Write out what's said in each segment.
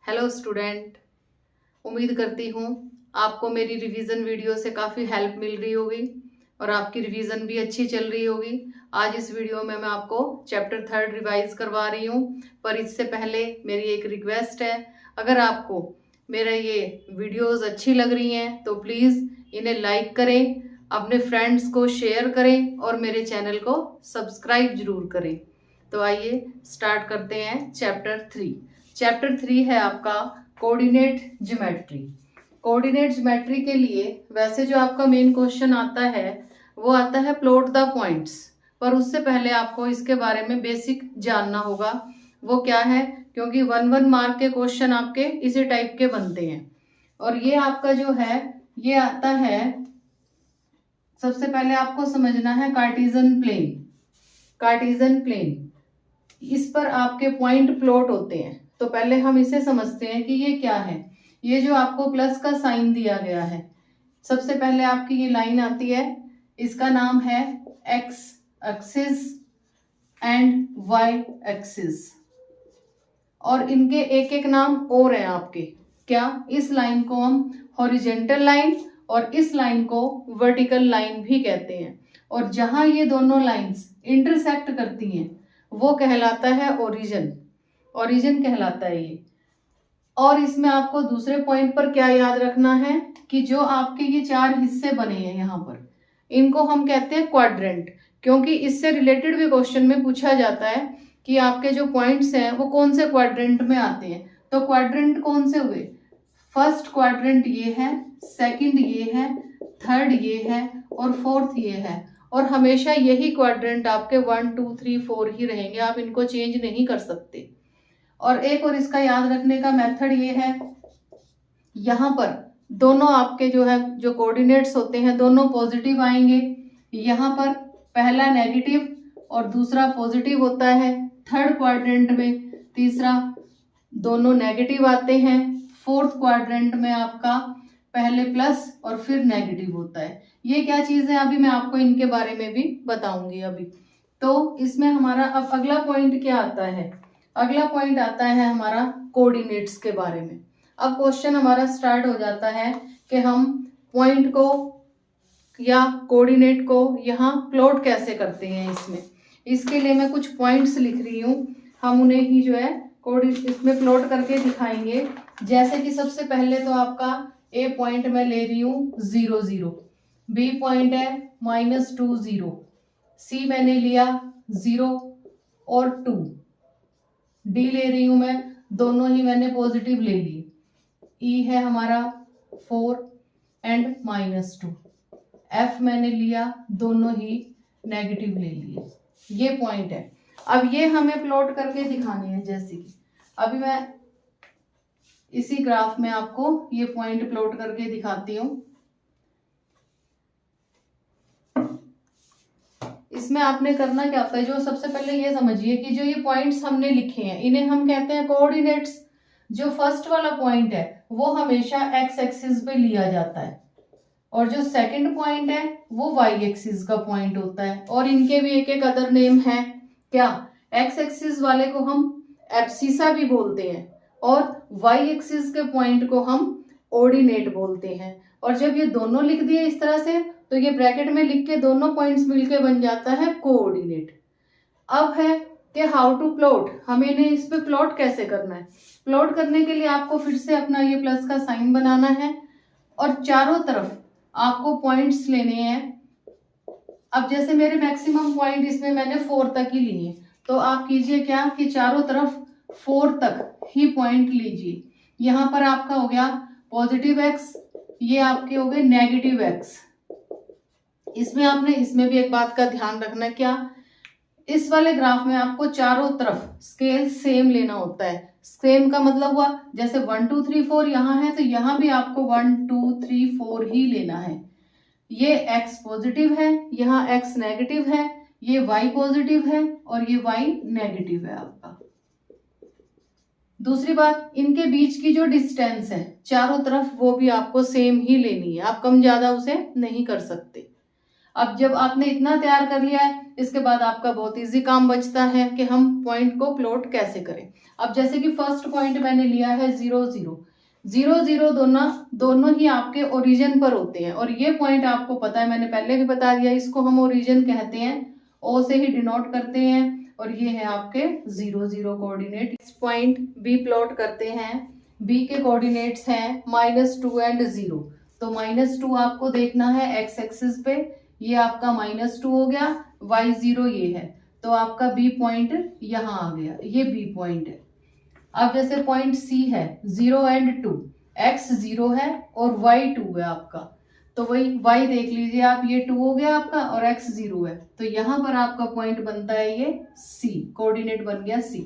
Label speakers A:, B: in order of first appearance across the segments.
A: Hello student, उम्मीद करती हूँ आपको मेरी रिवीजन वीडियो से काफ़ी हेल्प मिल रही होगी और आपकी रिवीजन भी अच्छी चल रही होगी। आज इस वीडियो में मैं आपको चैप्टर 3 रिवाइज करवा रही हूँ, पर इससे पहले मेरी एक रिक्वेस्ट है, अगर आपको मेरा ये वीडियोस अच्छी लग रही हैं तो प्लीज़ इन्हें लाइक करें, अपने फ्रेंड्स को शेयर करें और मेरे चैनल को सब्सक्राइब जरूर करें। तो आइए स्टार्ट करते हैं चैप्टर 3। चैप्टर 3 है आपका कोऑर्डिनेट ज्योमेट्री। कोऑर्डिनेट ज्योमेट्री के लिए वैसे जो आपका मेन क्वेश्चन आता है वो आता है प्लॉट द पॉइंट्स, पर उससे पहले आपको इसके बारे में बेसिक जानना होगा वो क्या है, क्योंकि 1-1 मार्क के क्वेश्चन आपके इसी टाइप के बनते हैं। और ये आपका जो है ये आता है, सबसे पहले आपको समझना है कार्टेशियन प्लेन। कार्टेशियन प्लेन, इस पर आपके पॉइंट प्लॉट होते हैं। तो पहले हम इसे समझते हैं कि ये क्या है। ये जो आपको प्लस का साइन दिया गया है, सबसे पहले आपकी ये लाइन आती है, इसका नाम है x axis and y axis, और इनके एक एक नाम और हैं आपके। क्या, इस लाइन को हम हॉरिजेंटल लाइन और इस लाइन को वर्टिकल लाइन भी कहते हैं, और जहां ये दोनों लाइंस इंटरसेक्ट करती हैं वो कहलाता है ओरिजिन। ओरिजिन कहलाता है ये। और इसमें आपको दूसरे पॉइंट पर क्या याद रखना है कि जो आपके ये 4 हिस्से बने हैं यहाँ पर, इनको हम कहते हैं क्वाड्रेंट, क्योंकि इससे रिलेटेड भी क्वेश्चन में पूछा जाता है कि आपके जो पॉइंट्स हैं वो कौन से क्वाड्रेंट में आते हैं। तो क्वाड्रेंट कौन से हुए, फर्स्ट क्वाड्रेंट ये है, सेकंड ये है, थर्ड ये है और फोर्थ ये है। और हमेशा यही क्वाड्रेंट आपके 1 2 3 4 ही रहेंगे, आप इनको चेंज नहीं कर सकते। और एक और इसका याद रखने का मेथड ये है, यहाँ पर दोनों आपके जो है जो कोऑर्डिनेट्स होते हैं दोनों पॉजिटिव आएंगे। यहाँ पर पहला नेगेटिव और दूसरा पॉजिटिव होता है, थर्ड क्वाड्रेंट में तीसरा दोनों नेगेटिव आते हैं, फोर्थ क्वाड्रेंट में आपका पहले प्लस और फिर नेगेटिव होता है। ये क्या चीज़ है अभी मैं आपको इनके बारे में भी बताऊंगी अभी। तो इसमें हमारा अब अगला पॉइंट क्या आता है, अगला पॉइंट आता है हमारा कोऑर्डिनेट्स के बारे में। अब क्वेश्चन हमारा स्टार्ट हो जाता है कि हम पॉइंट को या कोऑर्डिनेट को यहाँ प्लॉट कैसे करते हैं। इसके लिए मैं कुछ पॉइंट्स लिख रही हूँ, हम उन्हें ही जो है इसमें प्लॉट करके दिखाएंगे। जैसे कि सबसे पहले तो आपका ए पॉइंट मैं ले रही हूँ 0 0, बी पॉइंट है -2 0, सी मैंने लिया 0 और 2, डी ले रही हूं मैं, दोनों ही मैंने पॉजिटिव ले लिए, ई है हमारा 4 एंड -2, एफ मैंने लिया, दोनों ही नेगेटिव ले लिए। ये पॉइंट है। अब ये हमें प्लॉट करके दिखाने हैं, जैसे कि अभी मैं इसी ग्राफ में आपको ये पॉइंट प्लॉट करके दिखाती हूँ। इसमें आपने करना क्या होता है, जो सबसे पहले ये समझिए कि जो ये पॉइंट्स हमने लिखे हैं इन्हें हम कहते हैं कोऑर्डिनेट्स। जो फर्स्ट वाला पॉइंट है वो हमेशा एक्स एक्सिस पे लिया जाता है, और जो सेकंड पॉइंट है वो वाई एक्सिस का पॉइंट होता है, और इनके भी एक एक अदर नेम है। क्या, एक्स एक्सिस वाले को हम एब्सिसा भी बोलते हैं और वाई एक्सिस के पॉइंट को हम ऑर्डिनेट बोलते हैं। और जब ये दोनों लिख दिए इस तरह से तो ये ब्रैकेट में लिख के दोनों पॉइंट्स मिलके बन जाता है कोऑर्डिनेट। अब है कि हाउ टू प्लॉट, हमें इन्हें इस पे प्लॉट कैसे करना है। प्लॉट करने के लिए आपको फिर से अपना ये प्लस का साइन बनाना है और चारों तरफ आपको पॉइंट्स लेने हैं। अब जैसे मेरे मैक्सिमम पॉइंट इसमें मैंने 4 तक ही लिए, तो आप कीजिए क्या कि चारों तरफ 4 तक ही पॉइंट लीजिए। यहाँ पर आपका हो गया पॉजिटिव एक्स, ये आपके हो गए नेगेटिव एक्स। इसमें भी एक बात का ध्यान रखना, क्या, इस वाले ग्राफ में आपको चारों तरफ स्केल सेम लेना होता है। सेम का मतलब हुआ जैसे 1 2 3 4 यहाँ है तो यहाँ भी आपको 1 2 3 4 ही लेना है। ये x पॉजिटिव है, यहाँ x नेगेटिव है, ये y पॉजिटिव है और ये y नेगेटिव है आपका। दूसरी बात, इनके बीच की जो डिस्टेंस है चारों तरफ वो भी आपको सेम ही लेनी है, आप कम ज्यादा उसे नहीं कर सकते। अब जब आपने इतना तैयार कर लिया है, इसके बाद आपका बहुत इजी काम बचता है कि हम पॉइंट को प्लॉट कैसे करें। अब जैसे कि फर्स्ट पॉइंट मैंने लिया है 0 0, 0 0 दोनों ही आपके ओरिजिन पर होते हैं, और ये पॉइंट आपको पता है, मैंने पहले भी बता दिया, इसको हम ओरिजिन कहते हैं, ओ से ही डिनोट करते हैं, और ये है आपके 0 0 कोऑर्डिनेट। इस पॉइंट बी प्लॉट करते हैं, बी के कोऑर्डिनेट्स हैं -2 एंड 0, तो -2 आपको देखना है एक्स एक्सिस पे, ये आपका -2 हो गया, y0 ये है, तो आपका बी पॉइंट यहाँ आ गया, ये बी पॉइंट है। अब जैसे पॉइंट सी है 0 एंड 2, x 0 है और y 2 है आपका, तो वही y देख लीजिए आप, ये 2 हो गया आपका और x 0 है, तो यहाँ पर आपका पॉइंट बनता है ये c, कोऑर्डिनेट बन गया c।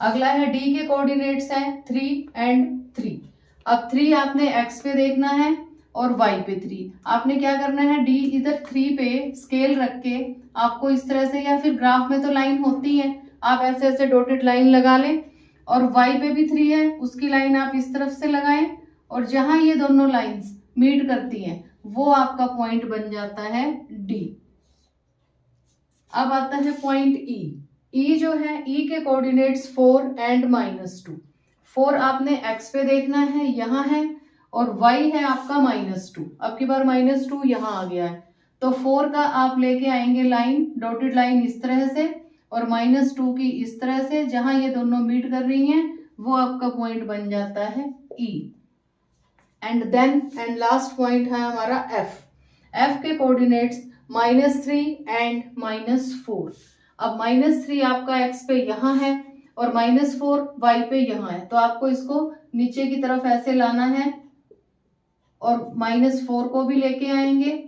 A: अगला है d के कोऑर्डिनेट्स हैं 3 एंड 3। अब 3 आपने x पे देखना है और y पे 3, आपने क्या करना है, d इधर 3 पे स्केल रख के आपको इस तरह से, या फिर ग्राफ में तो लाइन होती है, आप ऐसे ऐसे डॉटेड लाइन लगा लें, और y पे भी 3 है, उसकी लाइन आप इस तरफ से लगाएं, और जहां ये दोनों लाइंस मीट करती हैं वो आपका पॉइंट बन जाता है D। अब आता है पॉइंट E जो है, E के कोऑर्डिनेट्स 4 एंड -2। 4 आपने x पे देखना है, यहाँ है, और y है आपका -2, अब की बार -2 यहाँ आ गया है, तो 4 का आप लेके आएंगे लाइन, डॉटेड लाइन इस तरह से, और -2 की इस तरह से, जहां ये दोनों मीट कर रही हैं वो आपका पॉइंट बन जाता है E। एंड लास्ट पॉइंट है हमारा F के कोऑर्डिनेट्स -3 एंड -4। अब -3 आपका x पे यहाँ है और -4 y पे यहाँ है, तो आपको इसको नीचे की तरफ ऐसे लाना है, और -4 को भी लेके आएंगे,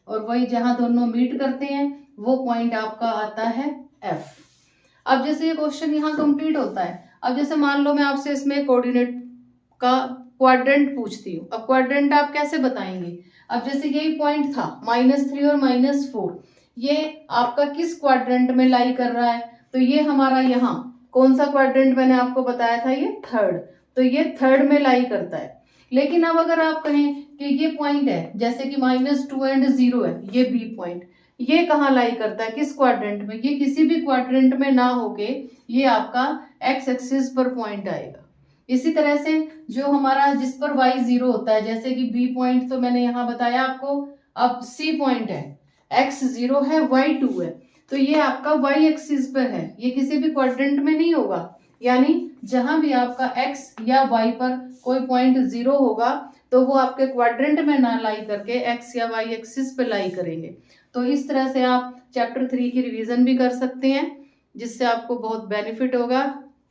A: और वही जहां दोनों मीट करते हैं वो पॉइंट आपका आता है F। अब जैसे ये क्वेश्चन यहाँ कंप्लीट होता है, अब जैसे मान लो मैं आपसे इसमें कोऑर्डिनेट का क्वाड्रेंट पूछती हूँ, अब क्वाड्रेंट आप कैसे बताएंगे। अब जैसे यही पॉइंट था -3 और -4, ये आपका किस क्वाड्रेंट में लाई कर रहा है, तो ये हमारा यहाँ कौन सा क्वाड्रेंट मैंने आपको बताया था, ये थर्ड, तो ये थर्ड में लाई करता है। लेकिन अब अगर आप कहें कि ये पॉइंट है जैसे कि -2 एंड 0 है, ये बी पॉइंट, ये कहाँ लाई करता है, किस क्वाड्रेंट में, ये किसी भी क्वाड्रेंट में ना होके ये आपका एक्स एक्सिस पर पॉइंट आएगा। इसी तरह से जो हमारा जिस पर y 0 होता है, जैसे कि b पॉइंट तो मैंने यहाँ बताया आपको, अब c पॉइंट है, x 0 है y 2 है, तो ये आपका y एक्सिस पर है, ये किसी भी क्वाड्रेंट में नहीं होगा, यानी जहां भी आपका x या y पर कोई पॉइंट 0 होगा तो वो आपके क्वाड्रेंट में ना लाई करके x या y एक्सिस पे लाई करेंगे। तो इस तरह से आप चैप्टर 3 की रिवीजन भी कर सकते हैं, जिससे आपको बहुत बेनिफिट होगा।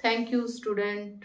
A: Thank you student.